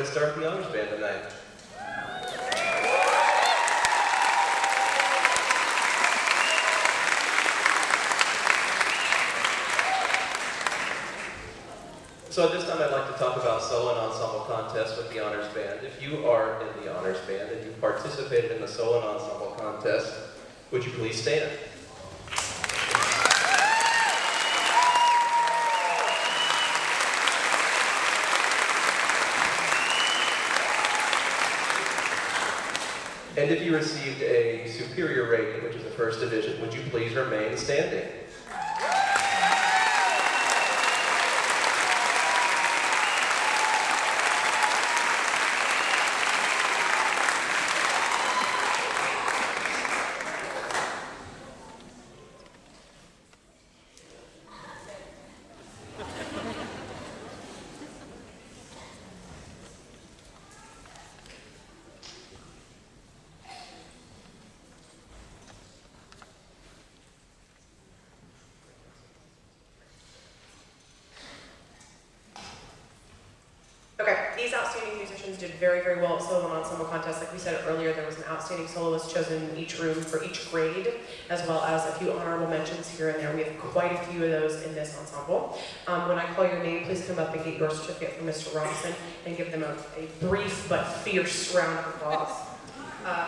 to start the honors band tonight. So at this time I'd like to talk about solo and ensemble contests with the honors band. If you are in the honors band and you participated in the solo and ensemble contest, would you please stand? And if you received a superior rating, which is the first division, would you please remain standing? These outstanding musicians did very, very well at solo and ensemble contests. Like we said earlier, there was an outstanding soloist chosen in each room for each grade, as well as a few honorable mentions here and there. We have quite a few of those in this ensemble. When I call your name, please come up and get your certificate from Mr. Robinson and give them a brief but fierce round of applause.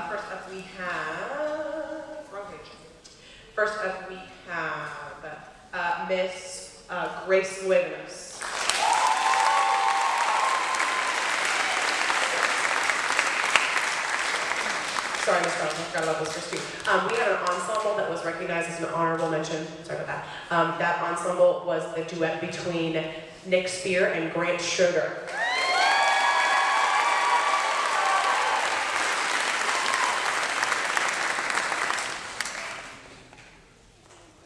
First up we have Miss Grace Lueganos. Sorry, Ms. Brown, I forgot about those first two. We had an ensemble that was recognized as an honorable mention. Sorry about that. That ensemble was the duet between Nick Spear and Grant Schroeder.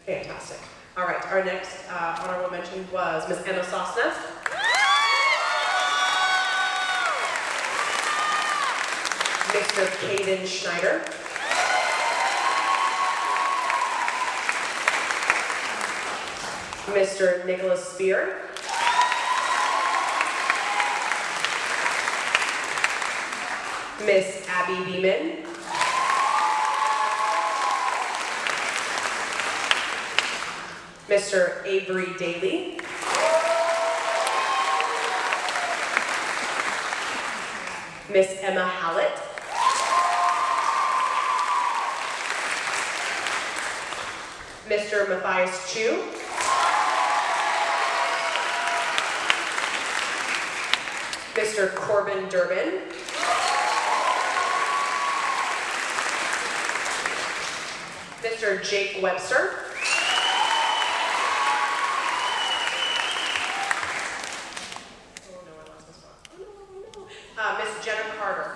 Fantastic. All right, our next honorable mention was Ms. Emma Sosna. Mr. Caden Schneider. Mr. Nicholas Spear. Miss Abby Beeman. Mr. Avery Daly. Miss Emma Hallett. Mr. Matthias Chu. Mr. Corbin Durbin. Mr. Jake Webster. Oh no, I lost my spot. Oh no. Miss Jenna Carter.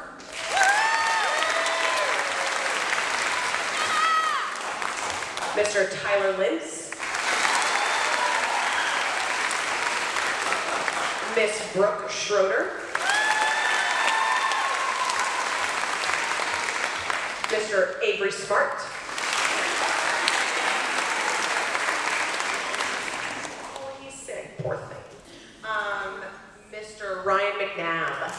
Mr. Tyler Lintz. Miss Brooke Schroeder. Mr. Avery Smart. Oh, he's sick, poor thing. Mr. Ryan McNabb.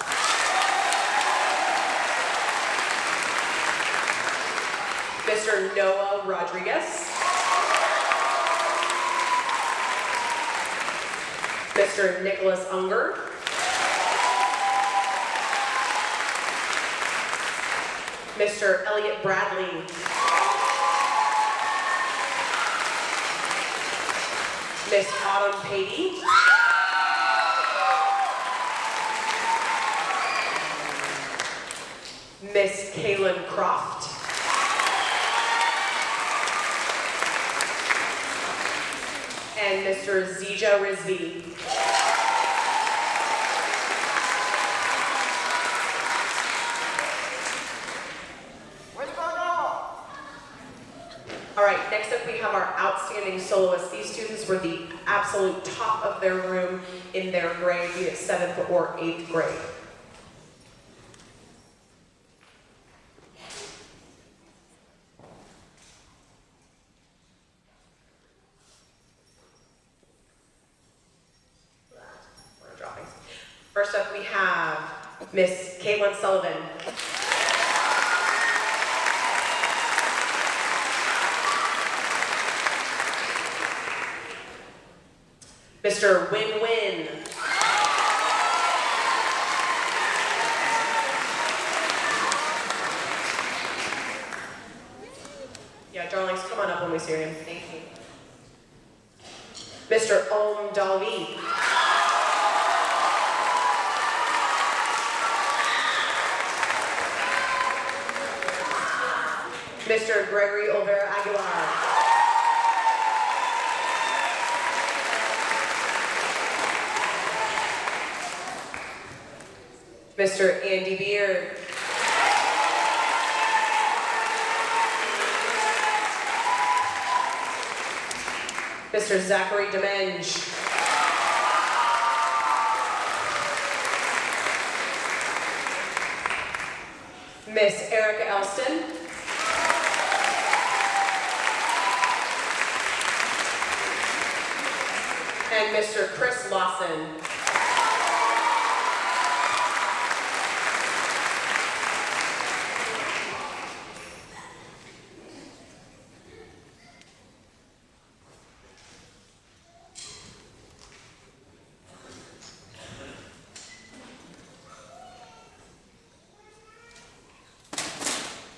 Mr. Noah Rodriguez. Mr. Nicholas Unger. Mr. Elliot Bradley. Miss Autumn Patey. Miss Kaylin Croft. And Mr. Zija Rizvi. All right, next up we have our outstanding soloists. These students were the absolute top of their room in their grade, be it 7th or 8th grade. First up we have Miss Caitlin Sullivan. Mr. Win-Win. Yeah, darlings, come on up when we see him. Thank you. Mr. Om Dalvi. Mr. Gregory Olvera Aguilar. Mr. Andy Beard. Mr. Zachary Demenge. Miss Erica Elston. And Mr. Chris Lawson.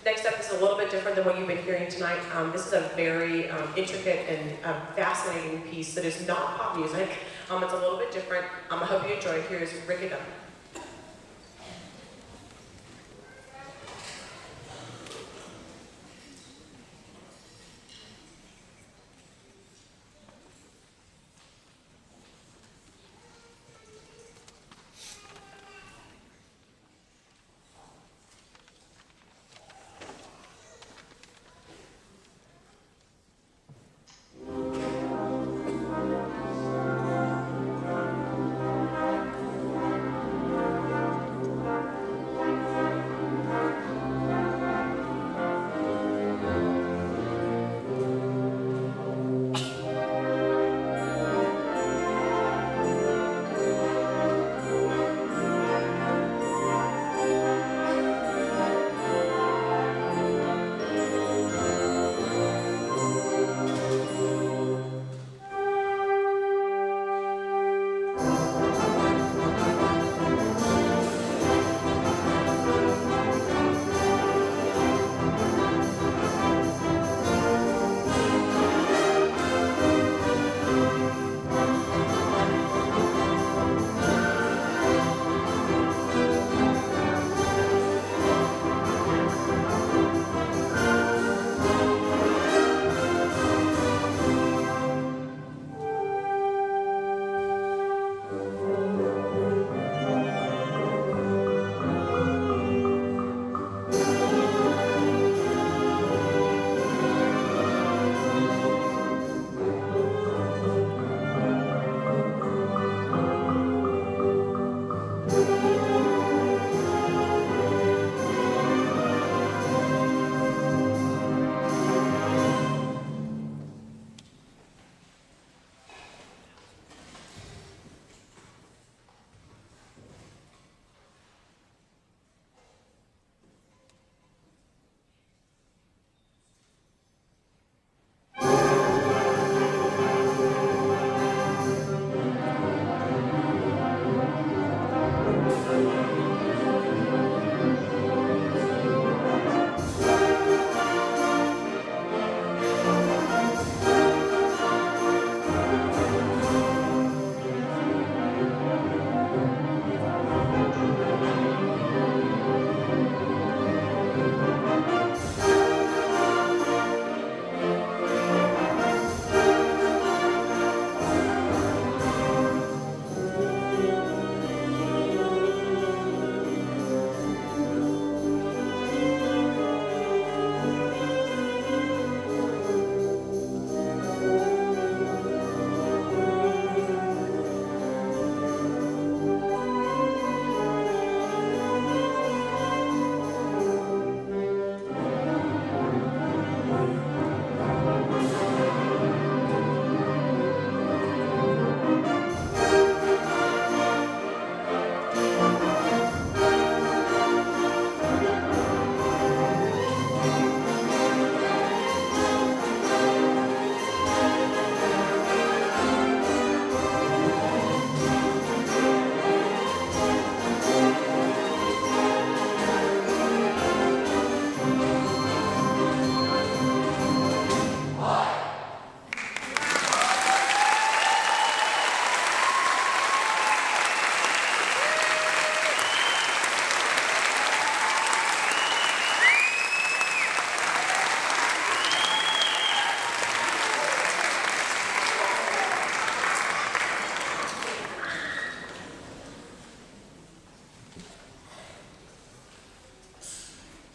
Next up is a little bit different than what you've been hearing tonight. This is a very intricate and fascinating piece that is not pop music. It's a little bit different. I hope you enjoy it. Here's Rikudim.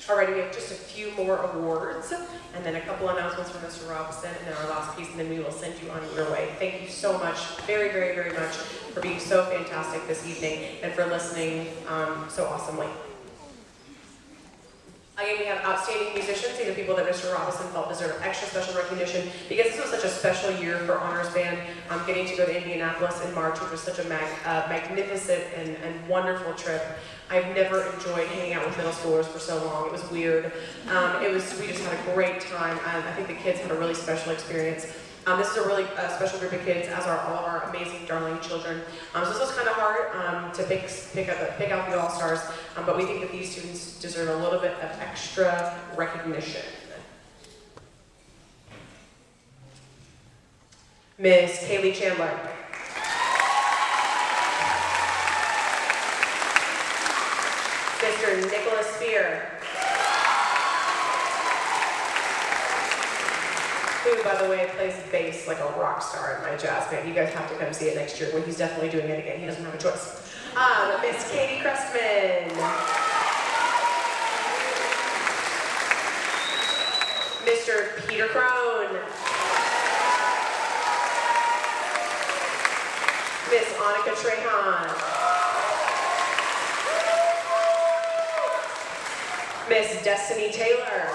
Alrighty, we have just a few more awards, and then a couple announcements from Mr. Robinson, and then our last piece, and then we will send you on your way. Thank you so much, very, very, very much, for being so fantastic this evening, and for listening so awesomely. Again, we have outstanding musicians. These are people that Mr. Robinson felt deserve extra special recognition because this was such a special year for Honors Band. Getting to go to Indianapolis in March, which was such a magnificent and wonderful trip. I've never enjoyed hanging out with middle schoolers for so long. It was weird. We just had a great time. I think the kids had a really special experience. This is a really special group of kids, as are all of our amazing, darling children. So this was kind of hard to pick out the all-stars, but we think that these students deserve a little bit of extra recognition. Ms. Kaylee Chandler. Mr. Nicholas Spear. Who, by the way, plays bass like a rock star in my jazz band. You guys have to come see it next year when he's definitely doing it again. He doesn't have a choice. Miss Katie Crestman. Mr. Peter Crone. Miss Annika Trehan. Miss Destiny Taylor.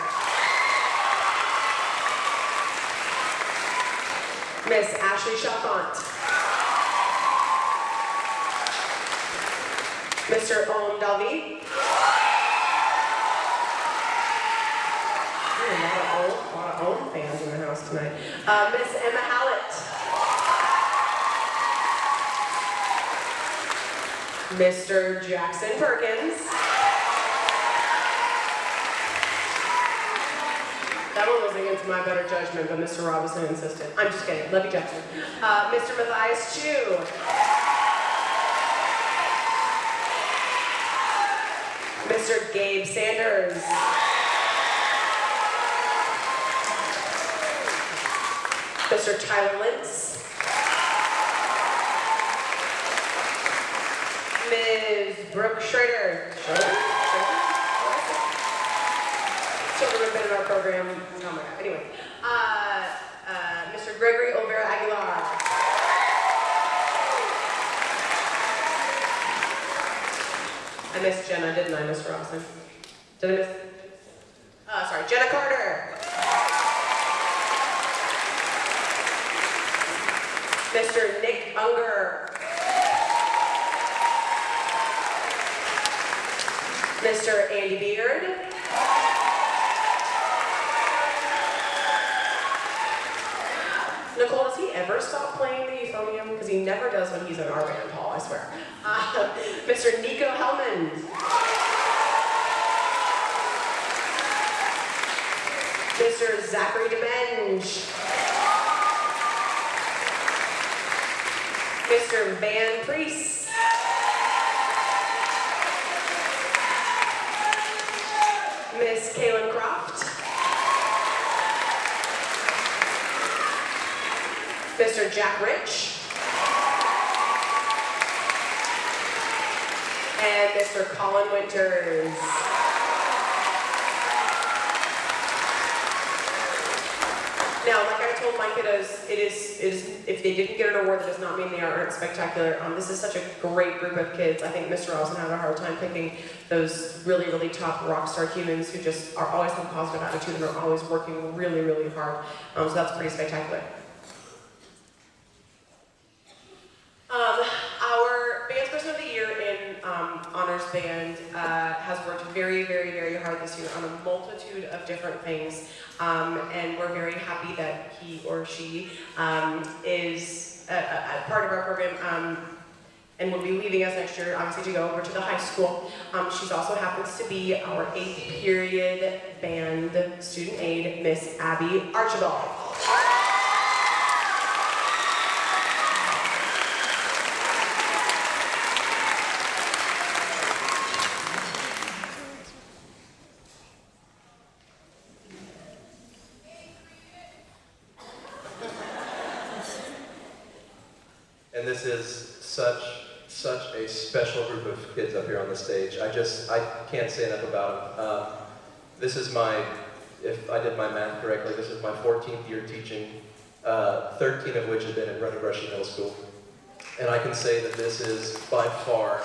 Miss Ashley Chalfant. Mr. Om Dalvi. A lot of Om fans in the house tonight. Miss Emma Hallett. Mr. Jackson Perkins. That one was against my better judgment, but Mr. Robinson insisted. I'm just kidding. Love you, Jackson. Mr. Matthias Chu. Mr. Gabe Sanders. Mr. Tyler Lintz. Ms. Brooke Schrader. Children have been in our program. Oh my God. Anyway, Mr. Gregory Olvera Aguilar. I missed Jenna, didn't I, Mr. Robinson? Did I miss? Sorry, Jenna Carter. Mr. Nick Unger. Mr. Andy Beard. Nicole, does he ever stop playing the euphonium? Because he never does when he's in our band hall, I swear. Mr. Nico Hellman. Mr. Zachary DeBenge. Mr. Van Priest. Miss Kaylin Croft. Mr. Jack Rich. And Mr. Colin Winters. Now, like I told my kiddos, it is, if they didn't get an award, that does not mean they aren't spectacular. This is such a great group of kids. I think Mr. Robinson had a hard time picking those really, really top rock star humans who just are always have a positive attitude and are always working really, really hard. So that's pretty spectacular. Our Band's Person of the Year in Honors Band has worked very, very, very hard this year on a multitude of different things, and we're very happy that he or she is a part of our program and will be leaving us next year, obviously, to go over to the high school. She also happens to be our 8th period band student aide, Miss Abby Archibald. And this is such a special group of kids up here on the stage. I can't say enough about them. This is my, if I did my math correctly, this is my 14th year teaching, 13 of which have been at Brushy Middle School. And I can say that this is by far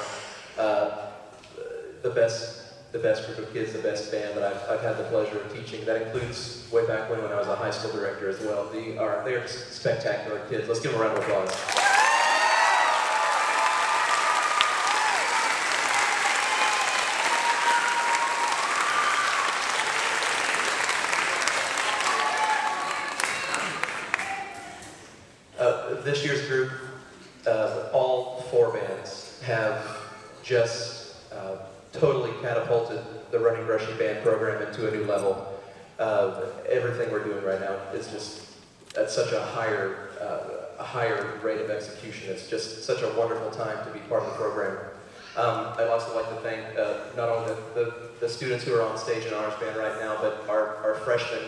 the best group of kids, the best band that I've had the pleasure of teaching. That includes way back when I was a high school director as well. They are spectacular kids. Let's give them a round of applause. This year's group, all 4 bands, have just totally catapulted the Running Brushy band program into a new level. Everything we're doing right now is just at such a higher rate of execution. It's just such a wonderful time to be part of the program. I'd also like to thank not only the students who are on stage in Honors Band right now, but our freshmen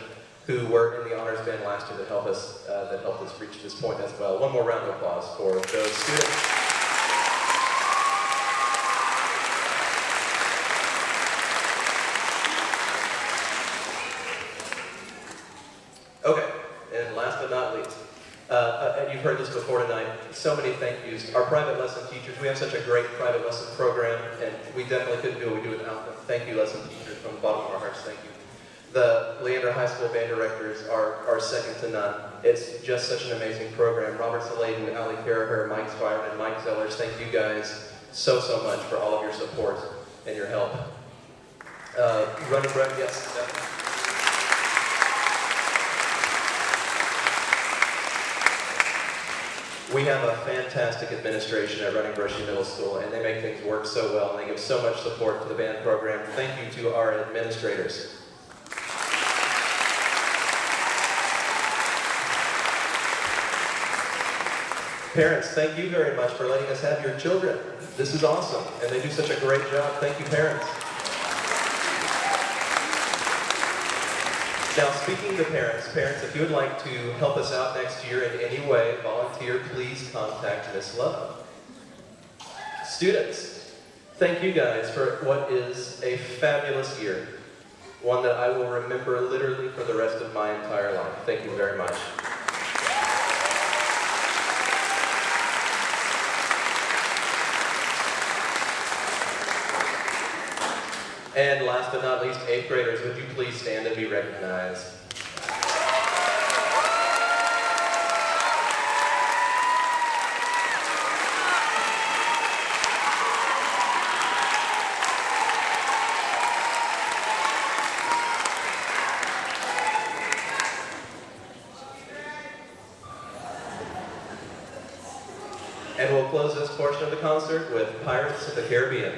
who were in the Honors Band last year that helped us reach this point as well. One more round of applause for those students. Okay, and last but not least, and you've heard this before tonight, so many thank yous. Our private lesson teachers, we have such a great private lesson program, and we definitely couldn't do what we do without them. Thank you, lesson teachers, from the bottom of our hearts, thank you. The Leander High School band directors are second to none. It's just such an amazing program. Robert Saladen, Ali Carraher, Mike Spire, and Mike Zellers, thank you guys so much for all of your support and your help. Running Brushy, yes, definitely. We have a fantastic administration at Running Brushy Middle School, and they make things work so well, and they give so much support to the band program. Thank you to our administrators. Parents, thank you very much for letting us have your children. This is awesome, and they do such a great job. Thank you, parents. Now, speaking to parents, if you would like to help us out next year in any way, volunteer, please contact Miss Love. Students, thank you guys for what is a fabulous year. One that I will remember literally for the rest of my entire life. Thank you very much. And last but not least, 8th graders, would you please stand and be recognized? And we'll close this portion of the concert with Pirates of the Caribbean.